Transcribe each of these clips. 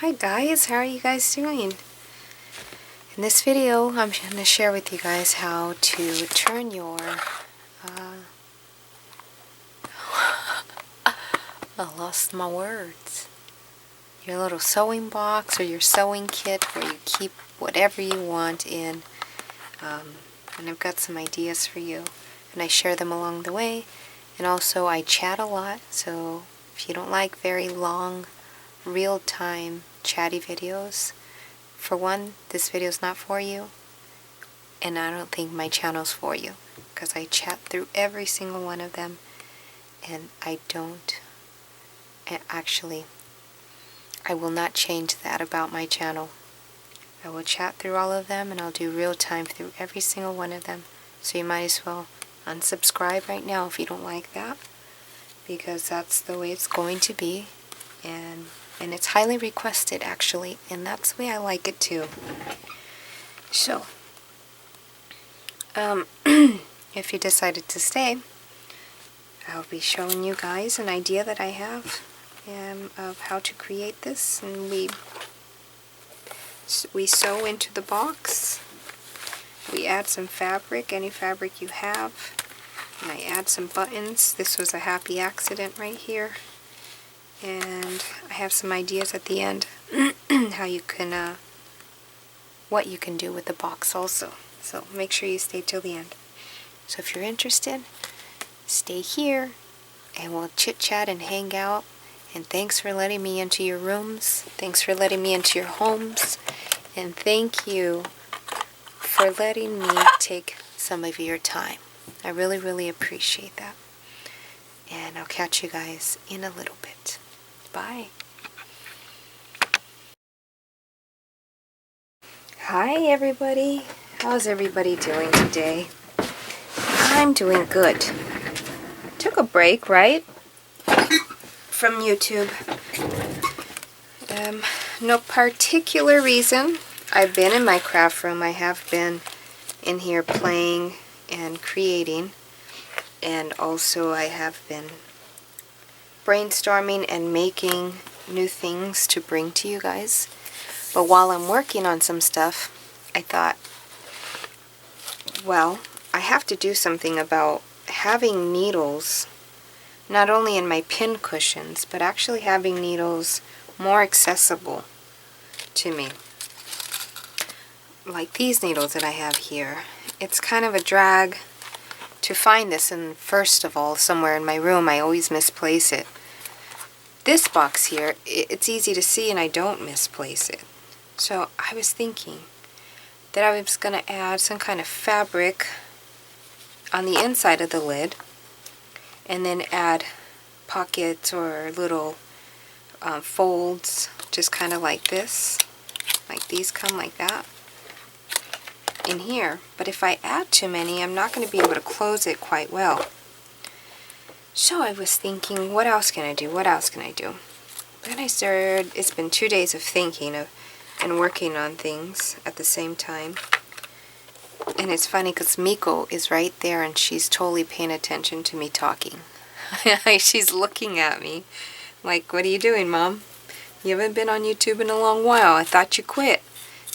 Hi guys, how are you guys doing? In this video, I'm going to share with you guys how to turn your I lost my words. Your little sewing box or your sewing kit where you keep whatever you want in. And I've got some ideas for you. And I share them along the way. And also I chat a lot, so if you don't like very long, real-time chatty videos, for one, this video is not for you, and I don't think my channel's for you, because I chat through every single one of them, and I will not change that about my channel. I will chat through all of them, and I'll do real time through every single one of them, so you might as well unsubscribe right now if you don't like that, because that's the way it's going to be, and it's highly requested actually, and that's the way I like it too. So, if you decided to stay, I'll be showing you guys an idea that I have of how to create this, and we sew into the box. We add some fabric, any fabric you have, and I add some buttons. This was a happy accident right here, and I have some ideas at the end how you can what you can do with the box also, so make sure you stay till the end. So if you're interested, stay here and we'll chit chat and hang out. And thanks for letting me into your rooms, thanks for letting me into your homes, and thank you for letting me take some of your time. I really appreciate that. And I'll catch you guys in a little bit. Bye. Hi everybody. How's everybody doing today? I'm doing good. Took a break, right? From YouTube. No particular reason. I've been in my craft room. I have been in here playing and creating, and also I have been brainstorming and making new things to bring to you guys. But while I'm working on some stuff, I thought, well, I have to do something about having needles not only in my pin cushions, but actually having needles more accessible to me. Like these needles that I have here. It's kind of a drag to find this, and first of all, somewhere in my room I always misplace it. This box here, it's easy to see and I don't misplace it. So I was thinking that I was going to add some kind of fabric on the inside of the lid, and then add pockets or little folds, just kind of like this, like these come like that in here. But if I add too many, I'm not going to be able to close it quite well. So I was thinking, what else can I do? What else can I do? Then I started, it's been 2 days of thinking and working on things at the same time. And it's funny because Miko is right there and she's totally paying attention to me talking. She's looking at me like, what are you doing, Mom? You haven't been on YouTube in a long while. I thought you quit.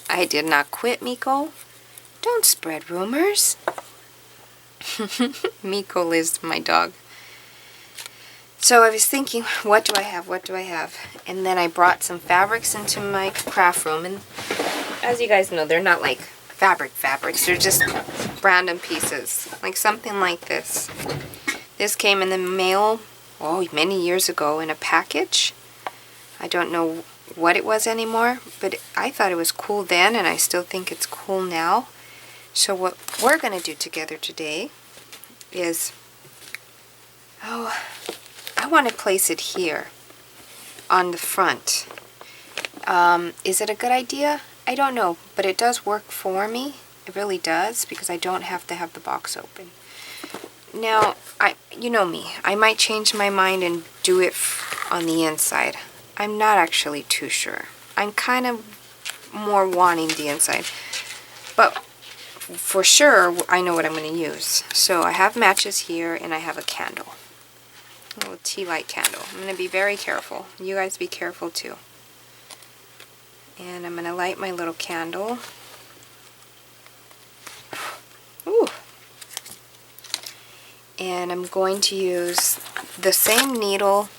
I did not quit, Miko. Don't spread rumors. Miko is my dog. So I was thinking, what do I have? What do I have? And then I brought some fabrics into my craft room. And as you guys know, they're not like fabrics. They're just random pieces. Like something like this. This came in the mail, oh, many years ago in a package. I don't know what it was anymore, but I thought it was cool then, and I still think it's cool now. So what we're going to do together today is, I want to place it here on the front. Is it a good idea? I don't know, but it does work for me. It really does, because I don't have to have the box open. Now, you know me, I might change my mind and do it on the inside. I'm not actually too sure. I'm kind of more wanting the inside. But for sure, I know what I'm going to use. So I have matches here, and I have a candle. A little tea light candle. I'm going to be very careful. You guys be careful too. And I'm going to light my little candle. Ooh. And I'm going to use the same needle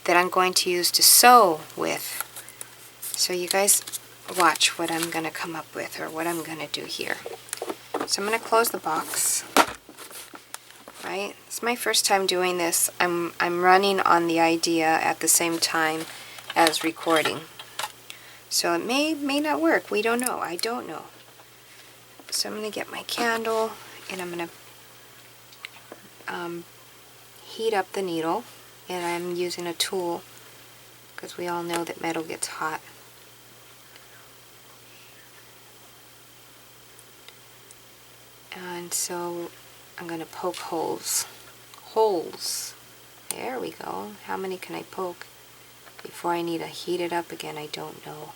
that I'm going to use to sew with. So you guys watch what I'm going to come up with, or what I'm going to do here. So I'm going to close the box. Right? It's my first time doing this. I'm running on the idea at the same time as recording. So it may not work. We don't know. I don't know. So I'm going to get my candle and I'm going to heat up the needle. And I'm using a tool because we all know that metal gets hot. And so I'm going to poke holes. Holes. There we go. How many can I poke before I need to heat it up again? I don't know.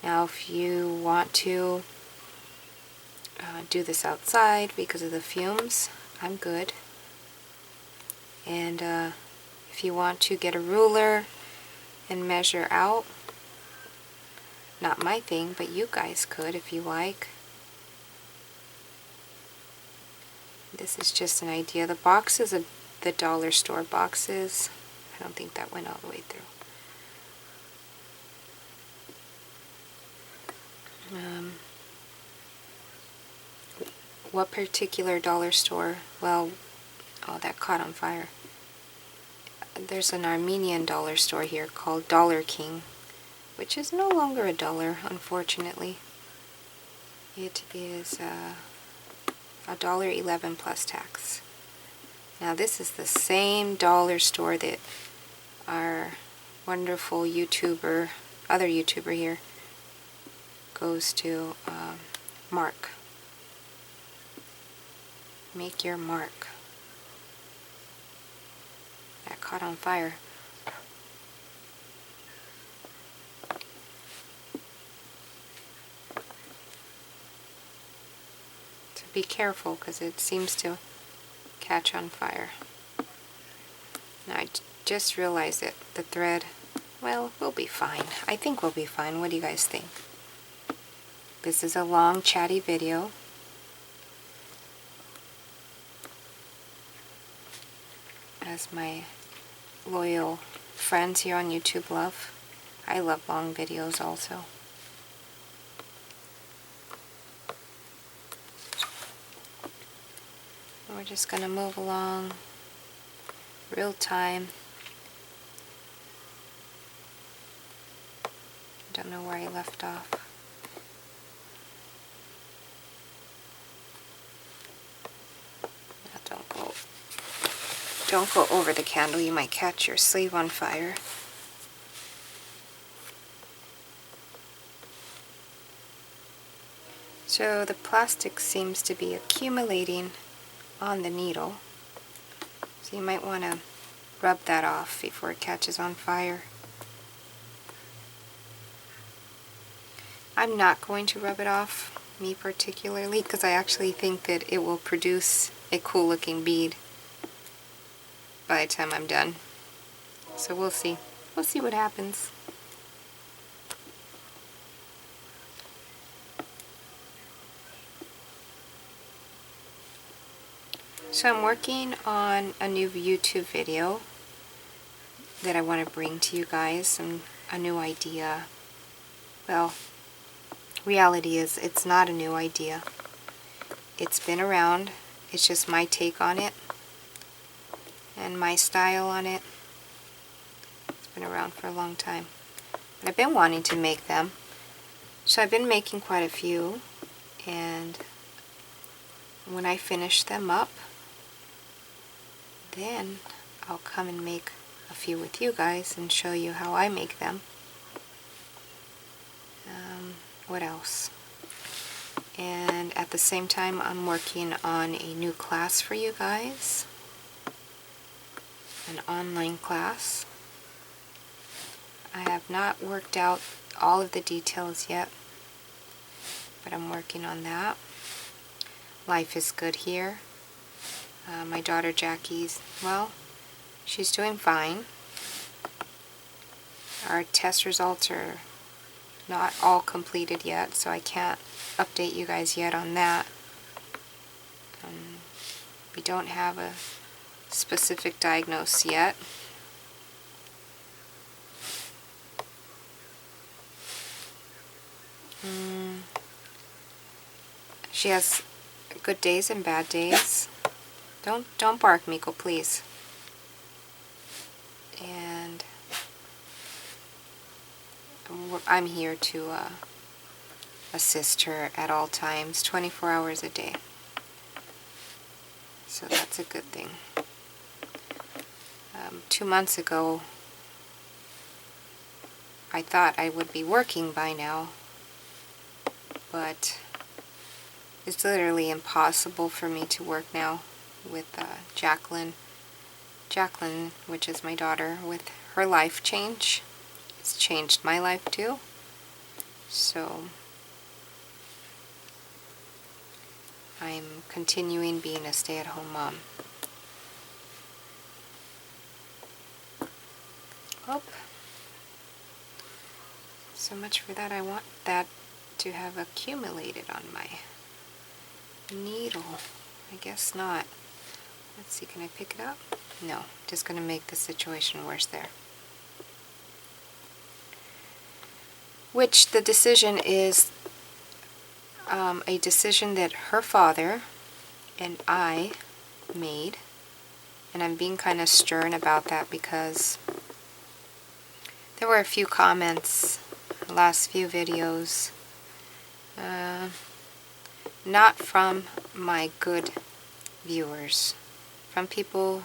Now if you want to do this outside because of the fumes, I'm good. And if you want to get a ruler and measure out, not my thing, but you guys could if you like. This is just an idea. The boxes of the dollar store boxes, I don't think that went all the way through. What particular dollar store? Well, oh, that caught on fire. There's an Armenian dollar store here called Dollar King, which is no longer a dollar, unfortunately. It is $1.11 plus tax. Now this is the same dollar store that our wonderful YouTuber, other YouTuber here, goes to. Mark. Make your mark. That caught on fire. So be careful because it seems to catch on fire. Now I just realized that the thread, well, we'll be fine. I think we'll be fine. What do you guys think? This is a long chatty video. As my loyal friends here on YouTube love. I love long videos also. We're just going to move along real time. Don't know where I left off. Now don't go over the candle. You might catch your sleeve on fire. So the plastic seems to be accumulating on the needle. So you might want to rub that off before it catches on fire. I'm not going to rub it off, me particularly, because I actually think that it will produce a cool looking bead by the time I'm done. So we'll see. We'll see what happens. So I'm working on a new YouTube video that I want to bring to you guys, and a new idea. Well, reality is it's not a new idea. It's been around. It's just my take on it and my style on it. It's been around for a long time. But I've been wanting to make them. So I've been making quite a few, and when I finish them up, then I'll come and make a few with you guys and show you how I make them. What else? And at the same time, I'm working on a new class for you guys. An online class. I have not worked out all of the details yet, but I'm working on that. Life is good here. My daughter Jackie's, well, she's doing fine. Our test results are not all completed yet, so I can't update you guys yet on that. We don't have a specific diagnosis yet. She has good days and bad days. Don't bark, Miko, please. And I'm here to assist her at all times, 24 hours a day. So that's a good thing. 2 months ago, I thought I would be working by now, but it's literally impossible for me to work now with Jacqueline. Jacqueline, which is my daughter, with her life change. It's changed my life too. So I'm continuing being a stay-at-home mom. Oh, so much for that. I want that to have accumulated on my needle. I guess not. Let's see, can I pick it up? No, just going to make the situation worse there. Which the decision is a decision that her father and I made. And I'm being kind of stern about that because there were a few comments in the last few videos, not from my good viewers, from people.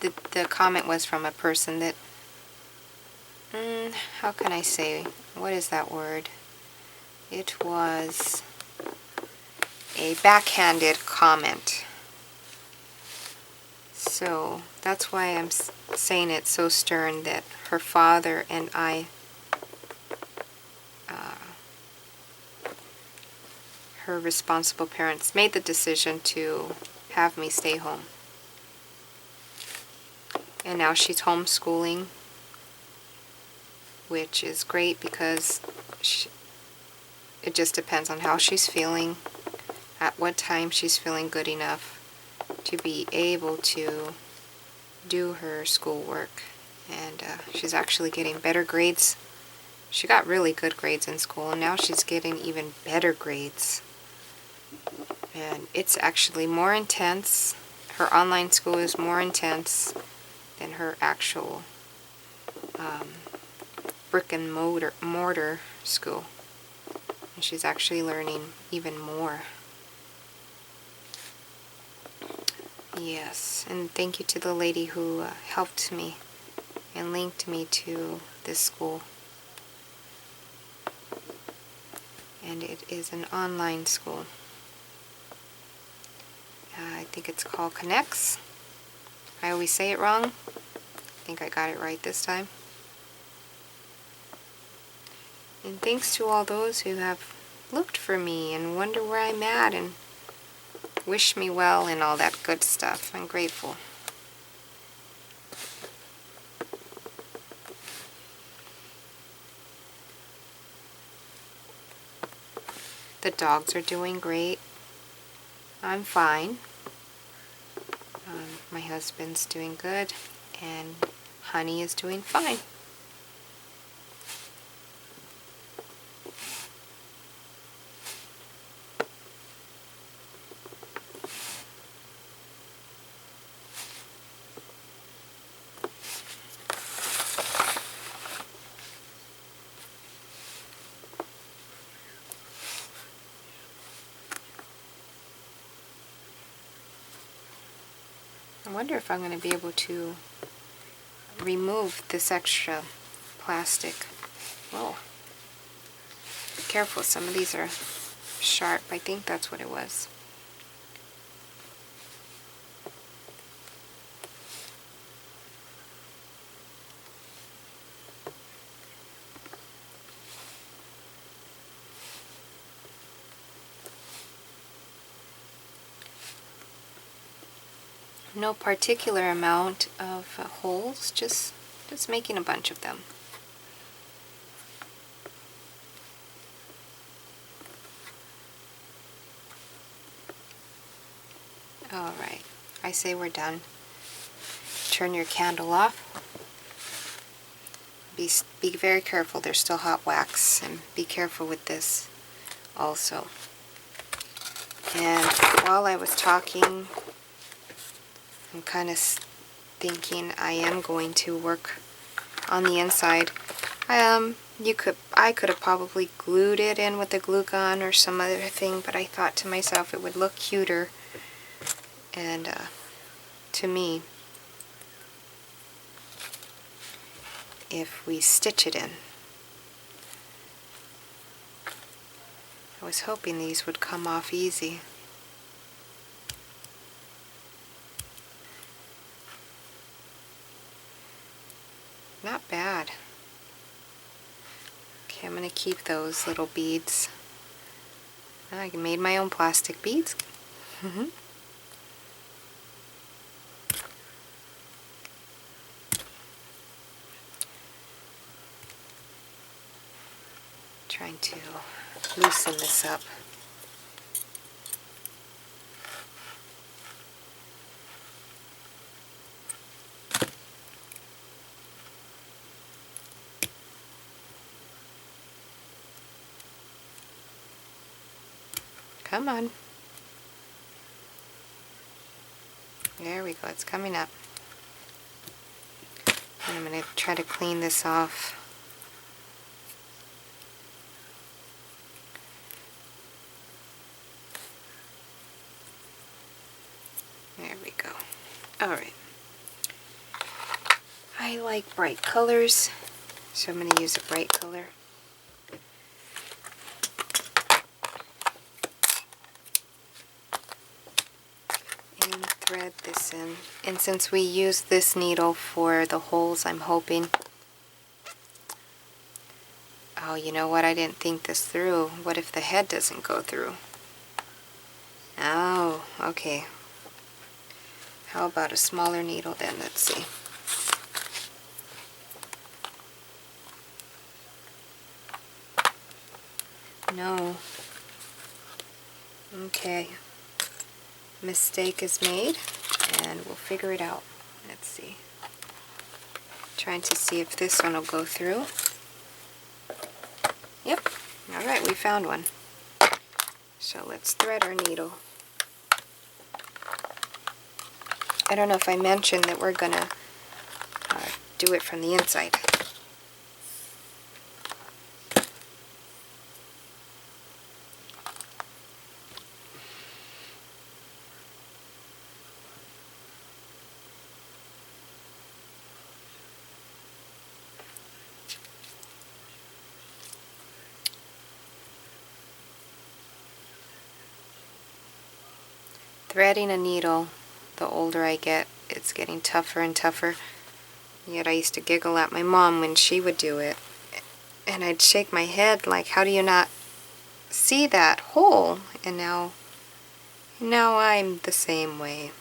The comment was from a person that, how can I say, what is that word? It was a backhanded comment. So that's why I'm saying it so stern, that her father and I, her responsible parents, made the decision to have me stay home. And now she's homeschooling, which is great because it just depends on how she's feeling, at what time she's feeling good enough to be able to do her schoolwork. And she's actually getting better grades. She got really good grades in school, and now she's getting even better grades. And it's actually more intense. Her online school is more intense than her actual brick and mortar school. And she's actually learning even more. Yes, and thank you to the lady who helped me and linked me to this school. And it is an online school. I think it's called Connects. I always say it wrong. I think I got it right this time. And thanks to all those who have looked for me and wonder where I'm at and wish me well and all that good stuff. I'm grateful. The dogs are doing great. I'm fine. My husband's doing good, and Honey is doing fine. I wonder if I'm going to be able to remove this extra plastic. Whoa. Be careful, some of these are sharp. I think that's what it was. No particular amount of holes, just making a bunch of them. I say we're done. Turn your candle off. Be very careful, there's still hot wax, and be careful with this also. And while I was talking, I'm kind of thinking I am going to work on the inside. I could have probably glued it in with a glue gun or some other thing, but I thought to myself it would look cuter, and to me, if we stitch it in. I was hoping these would come off easy. Not bad. Okay, I'm going to keep those little beads. I made my own plastic beads. Trying to loosen this up. Come on. There we go, it's coming up. And I'm going to try to clean this off. There we go. Alright. I like bright colors, so I'm going to use a bright color. And thread this in. And since we use this needle for the holes, I'm hoping... Oh, you know what? I didn't think this through. What if the head doesn't go through? Oh, okay. How about a smaller needle then? Let's see. No. Okay. Mistake is made, and we'll figure it out. Let's see. Trying to see if this one will go through. Yep. Alright, we found one. So let's thread our needle. I don't know if I mentioned that we're going to do it from the inside. Threading a needle, the older I get, it's getting tougher and tougher. Yet I used to giggle at my mom when she would do it. And I'd shake my head like, how do you not see that hole? And now I'm the same way.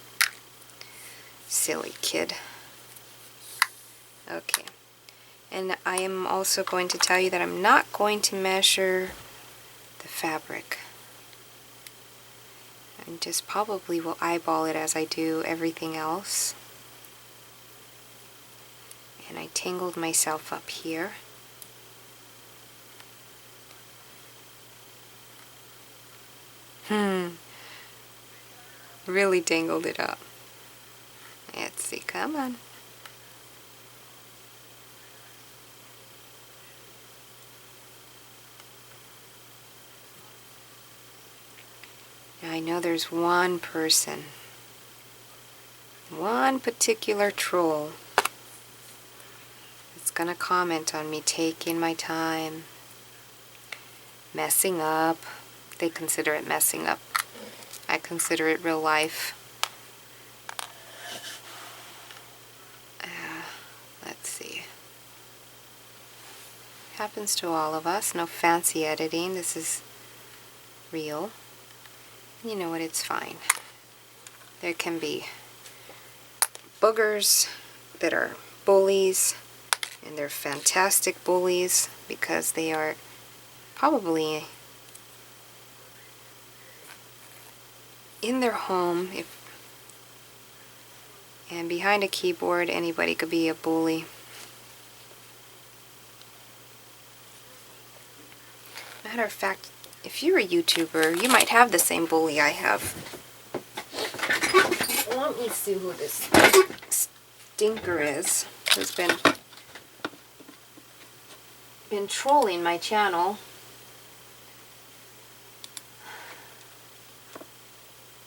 Silly kid. Okay. And I am also going to tell you that I'm not going to measure the fabric. I just probably will eyeball it as I do everything else. And I tangled myself up here. Really tangled it up. Let's see, come on. I know there's one person, one particular troll that's gonna comment on me taking my time, messing up. They consider it messing up. I consider it real life. Let's see. Happens to all of us. No fancy editing. This is real. You know what, it's fine. There can be boogers that are bullies, and they're fantastic bullies because they are probably in their home. If And behind a keyboard, anybody could be a bully. Matter of fact, if you're a YouTuber, you might have the same bully I have. Let me see who this stinker is, who's been trolling my channel.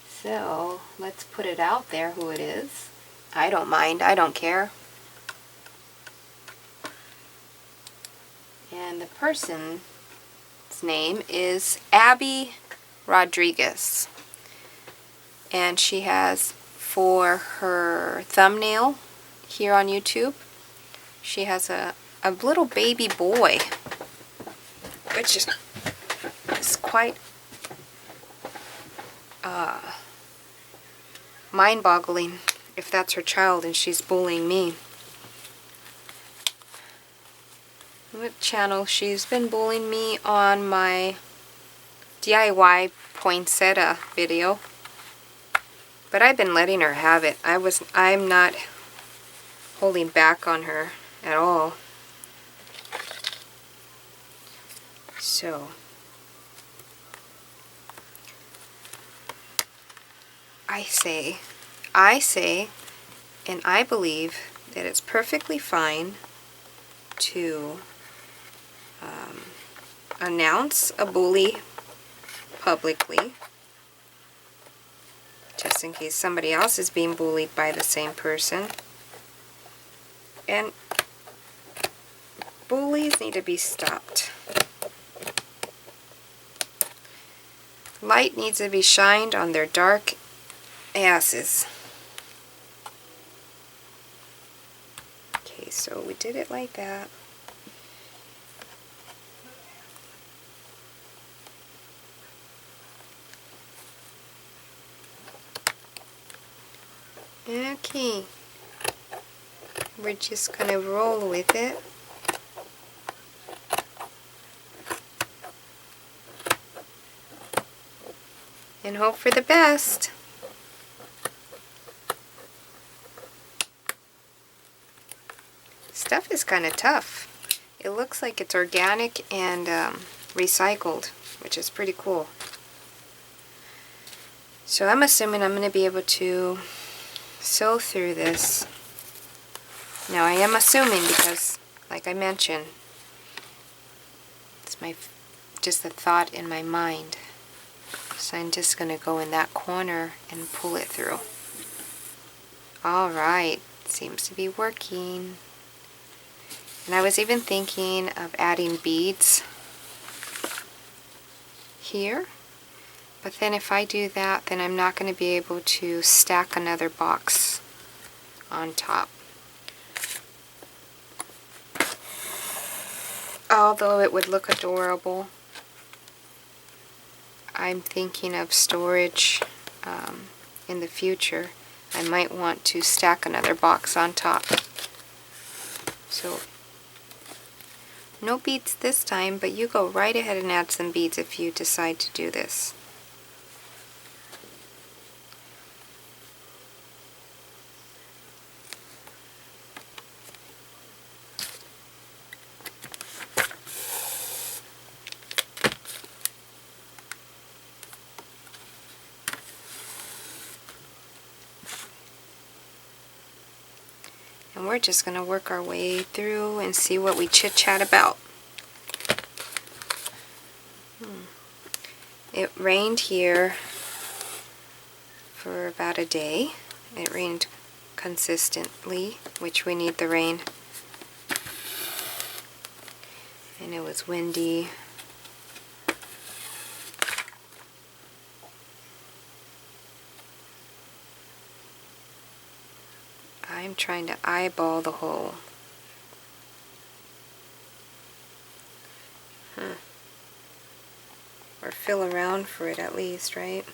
So, let's put it out there who it is. I don't mind, I don't care. And the person's name is Abby Rodriguez. And she has, for her thumbnail here on YouTube, she has a little baby boy, which is quite mind-boggling if that's her child and she's bullying me. What channel? She's been bullying me on my DIY poinsettia video, but I've been letting her have it. I'm not holding back on her at all. So I say, and I believe that it's perfectly fine to announce a bully publicly, just in case somebody else is being bullied by the same person. And bullies need to be stopped. Light needs to be shined on their dark asses. Okay, so we did it like that. Okay, we're just gonna roll with it. And hope for the best. Stuff is kind of tough. It looks like it's organic and recycled, which is pretty cool. So I'm assuming I'm going to be able to sew through this. Now I am assuming because, like I mentioned, it's just a thought in my mind. So I'm just going to go in that corner and pull it through. Alright, seems to be working. And I was even thinking of adding beads here. But then if I do that, then I'm not going to be able to stack another box on top. Although it would look adorable, I'm thinking of storage in the future. I might want to stack another box on top. So, no beads this time, but you go right ahead and add some beads if you decide to do this. And we're just going to work our way through and see what we chit-chat about. It rained here for about a day. It rained consistently, which we need the rain. And it was windy. I'm trying to eyeball the hole. Or feel around for it at least, right?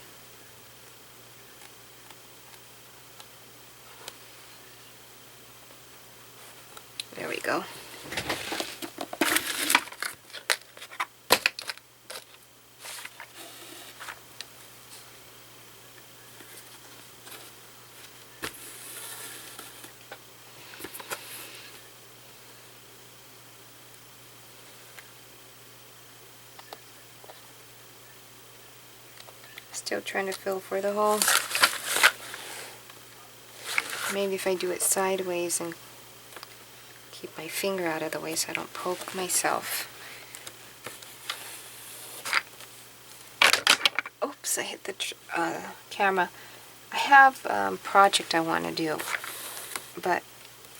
There we go. Still trying to feel for the hole. Maybe if I do it sideways and keep my finger out of the way so I don't poke myself. Oops, I hit the camera. I have a project I want to do, but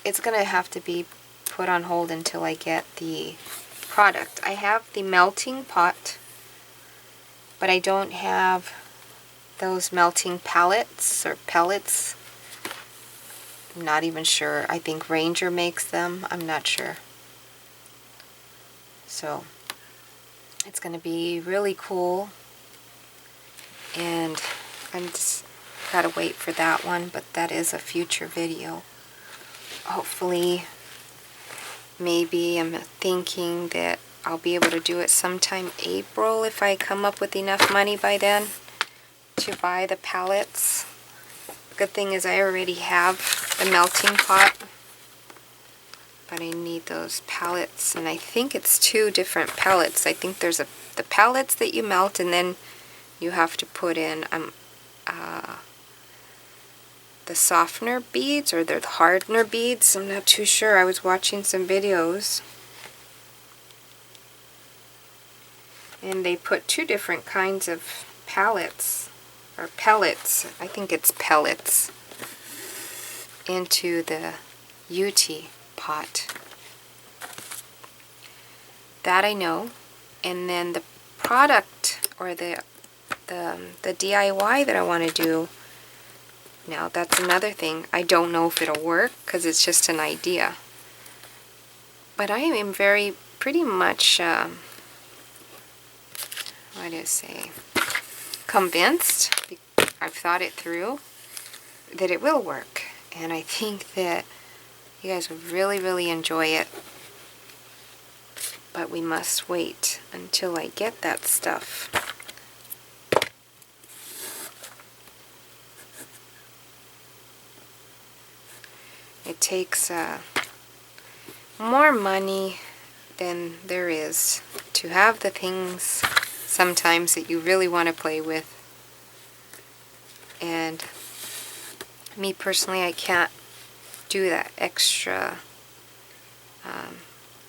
it's going to have to be put on hold until I get the product. I have the melting pot, but I don't have those melting pallets or pellets. I'm not even sure. I think Ranger makes them. I'm not sure. So it's going to be really cool, and I'm just gotta wait for that one, but that is a future video. Hopefully, maybe I'm thinking that I'll be able to do it sometime April if I come up with enough money by then to buy the pallets. Good thing is I already have the melting pot, but I need those pallets, and I think it's 2 different pellets. I think there's the pellets that you melt, and then you have to put in the softener beads or the hardener beads. I'm not too sure. I was watching some videos, and they put 2 different kinds of pellets, or pellets, I think it's pellets, into the UT pot. That I know. And then the product, or the DIY that I want to do, now that's another thing. I don't know if it'll work because it's just an idea. But I am pretty much, what do I say, convinced, I've thought it through, that it will work. And I think that you guys would really, really enjoy it. But we must wait until I get that stuff. It takes more money than there is to have the things sometimes that you really want to play with. And me personally, I can't do that extra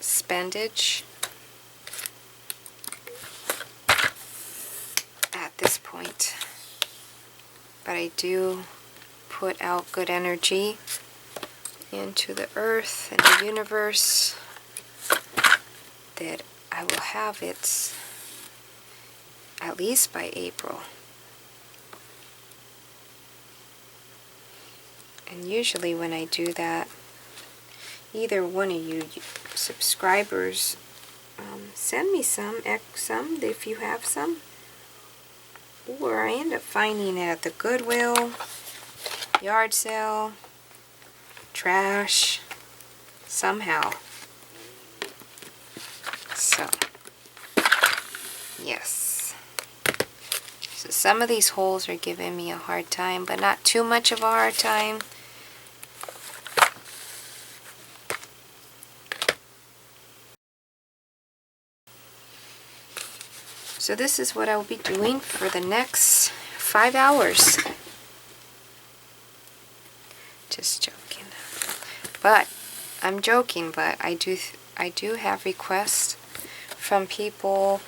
spendage at this point. But I do put out good energy into the earth and the universe, that I will have it at least by April. And usually when I do that, either one of you subscribers send me some if you have some, or I end up finding it at the Goodwill, yard sale, trash, somehow. So, yes. So some of these holes are giving me a hard time, but not too much of a hard time. So this is what I'll be doing for the next 5 hours. Just joking. But I'm joking, but I do have requests from people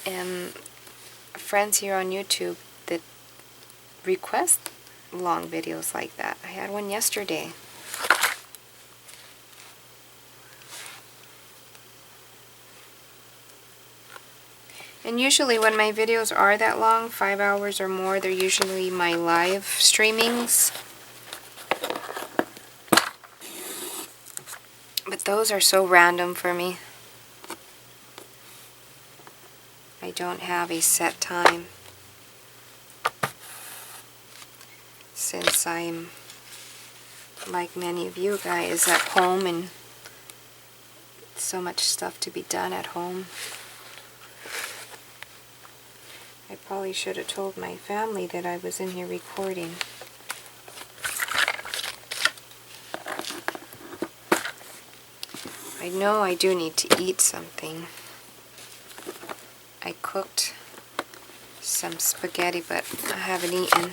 and friends here on YouTube that request long videos like that. I had one yesterday. And usually when my videos are that long, 5 hours or more, they're usually my live streamings. But those are so random for me. I don't have a set time, since I'm, like many of you guys, at home, and so much stuff to be done at home. I probably should have told my family that I was in here recording. I know I do need to eat something. I cooked some spaghetti, but I haven't eaten.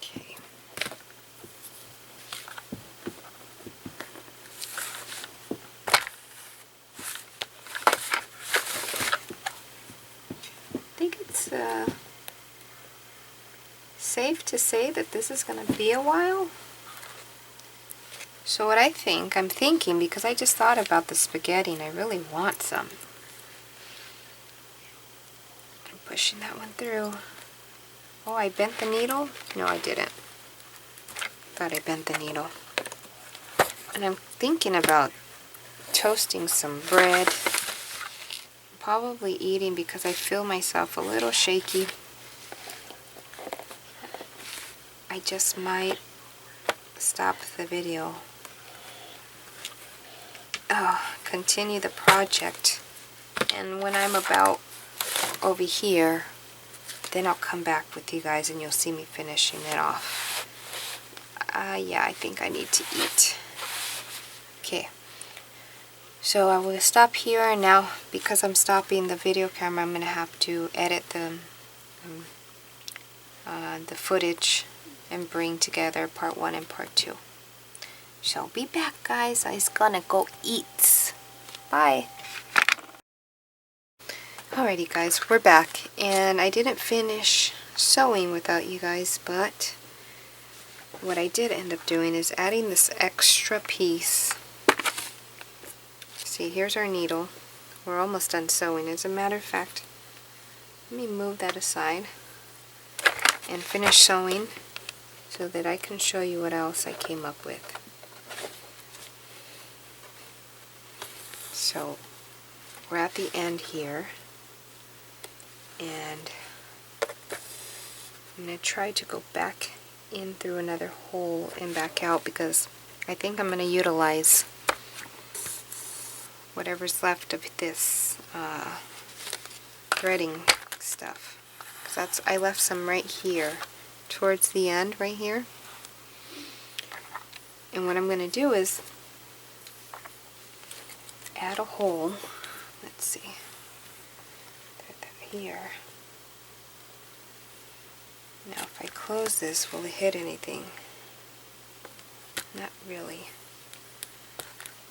Okay. I think it's safe to say that this is going to be a while. So what I'm thinking, because I just thought about the spaghetti and I really want some. I'm pushing that one through. Oh, I bent the needle? No, I didn't. Thought I bent the needle. And I'm thinking about toasting some bread. Probably eating because I feel myself a little shaky. I just might stop the video. Continue the project. And when I'm about over here, then I'll come back with you guys and you'll see me finishing it off. Yeah, I think I need to eat. Okay. So I will stop here, and now because I'm stopping the video camera, I'm going to have to edit the footage and bring together part 1 and part 2. So be back, guys. I'm gonna go eat. Bye. Alrighty, guys, we're back, and I didn't finish sewing without you guys, but what I did end up doing is adding this extra piece. See, here's our needle. We're almost done sewing. As a matter of fact, let me move that aside and finish sewing so that I can show you what else I came up with. So we're at the end here, and I'm going to try to go back in through another hole and back out because I think I'm going to utilize whatever's left of this threading stuff. 'Cause I left some right here towards the end right here. And what I'm going to do is add a hole. Let's see. Thread that here. Now if I close this, will it hit anything? Not really.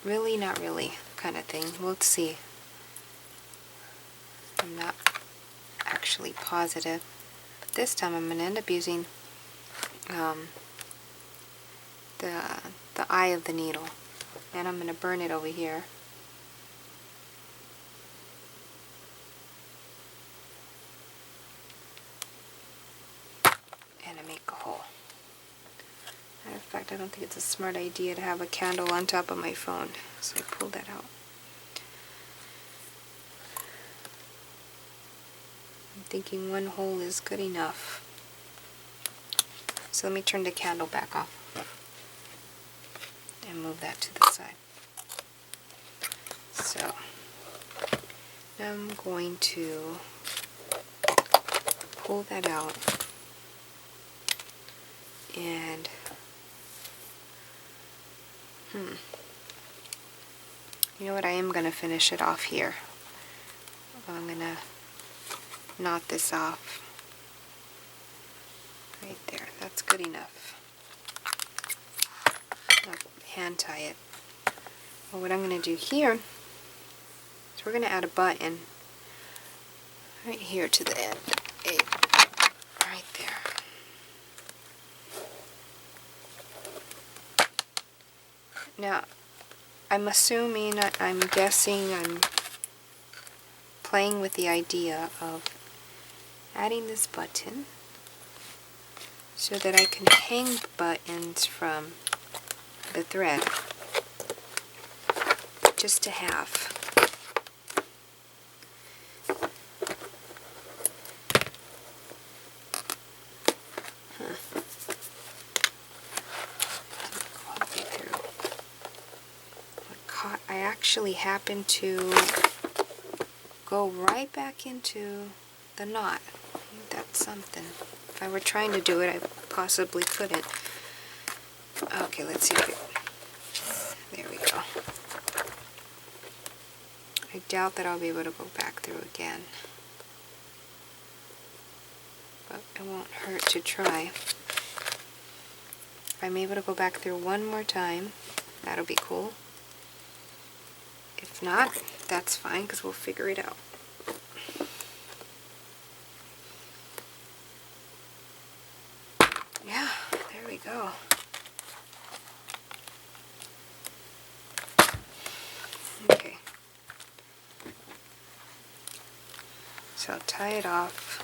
Really, not really kind of thing. We'll see. I'm not actually positive. But this time I'm going to end up using the eye of the needle. And I'm going to burn it over here. And I make a hole. Matter of fact, I don't think it's a smart idea to have a candle on top of my phone. So I pull that out. I'm thinking one hole is good enough. So let me turn the candle back off and move that to the side. So now I'm going to pull that out and you know what, I am going to finish it off here. I'm going to knot this off right there. That's good enough. I'll hand tie it. Well, what I'm going to do here is we're going to add a button right here to the end. Right there. Now, I'm assuming, I'm guessing, I'm playing with the idea of adding this button so that I can hang buttons from the thread just to have. I actually happened to go right back into the knot. I think that's something. If I were trying to do it, I possibly couldn't. Okay, let's see if it, there we go. I doubt that I'll be able to go back through again. But it won't hurt to try. If I'm able to go back through one more time, that'll be cool. If not, that's fine, because we'll figure it out. Yeah, there we go. Okay. So I'll tie it off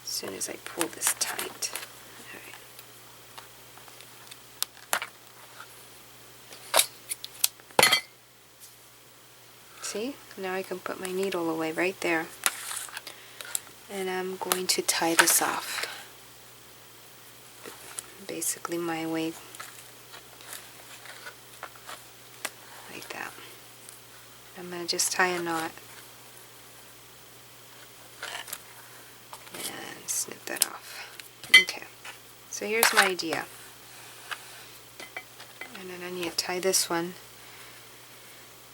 as soon as I pull this tight. See? Now I can put my needle away right there. And I'm going to tie this off. Basically my way. Like that. I'm going to just tie a knot. And snip that off. Okay. So here's my idea. And then I need to tie this one.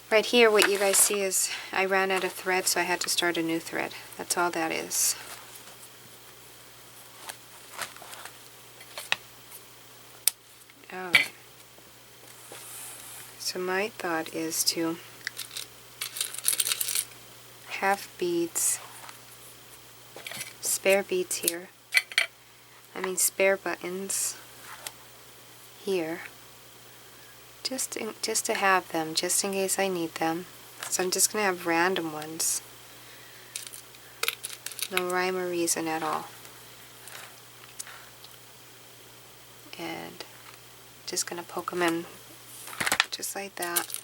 Right here, what you guys see is I ran out of thread, so I had to start a new thread. That's all that is. Alright. So my thought is to have beads, spare beads here. I mean spare buttons here. Just to have them, just in case I need them. So I'm just going to have random ones. No rhyme or reason at all. And just going to poke them in just like that.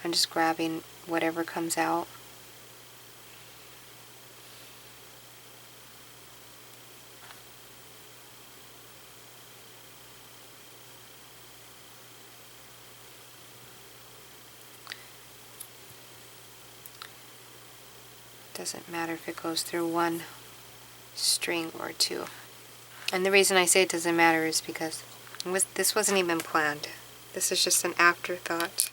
I'm just grabbing whatever comes out. Doesn't matter if it goes through one string or two. And the reason I say it doesn't matter is because this wasn't even planned. This is just an afterthought.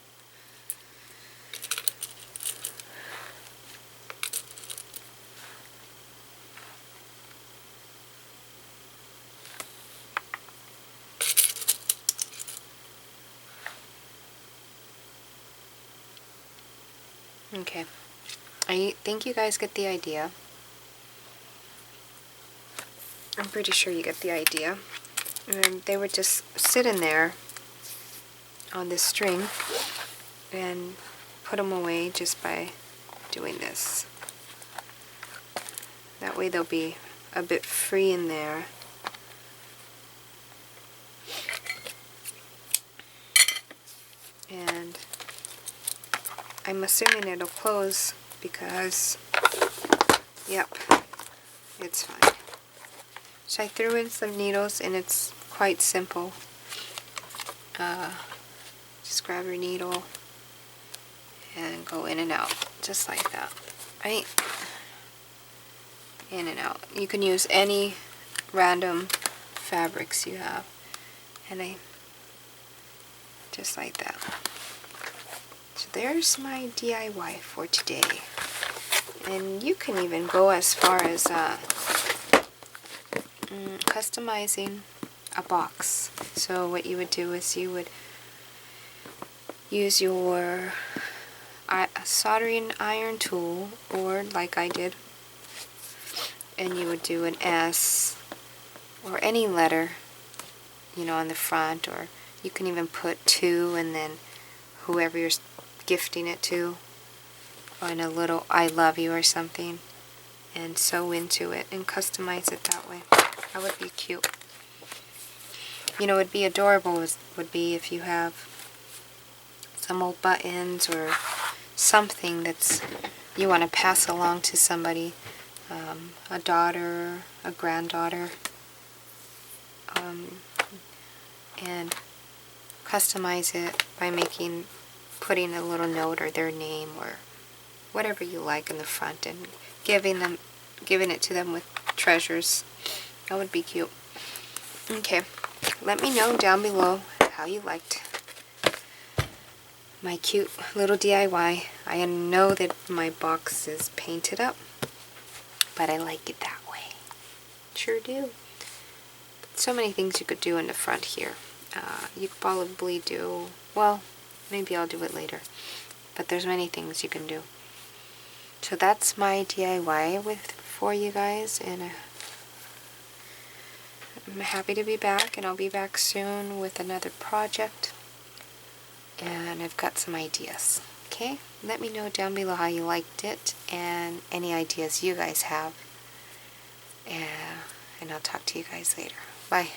Okay. I think you guys get the idea. I'm pretty sure you get the idea. And they would just sit in there on this string and put them away just by doing this. That way they'll be a bit free in there. And I'm assuming it'll close because, yep, it's fine. So I threw in some needles and it's quite simple. Just grab your needle and go in and out, just like that, right? In and out. You can use any random fabrics you have. And just like that. So there's my DIY for today. And you can even go as far as customizing a box. So what you would do is you would use your soldering iron tool, or like I did, and you would do an S or any letter, you know, on the front, or you can even put 2 and then whoever you're gifting it to, or in a little I love you or something, and sew into it and customize it that way. That would be cute. You know, it'd be adorable would be if you have some old buttons or something that's you want to pass along to somebody, a daughter, a granddaughter, and customize it by putting a little note or their name or whatever you like in the front and giving it to them with treasures. That would be cute. Okay, let me know down below how you liked my cute little DIY. I know that my box is painted up, but I like it that way. Sure do. So many things you could do in the front here. You could probably do, well, maybe I'll do it later, but there's many things you can do. So that's my DIY for you guys, and I'm happy to be back, and I'll be back soon with another project, and I've got some ideas. Okay, let me know down below how you liked it and any ideas you guys have, and I'll talk to you guys later. Bye.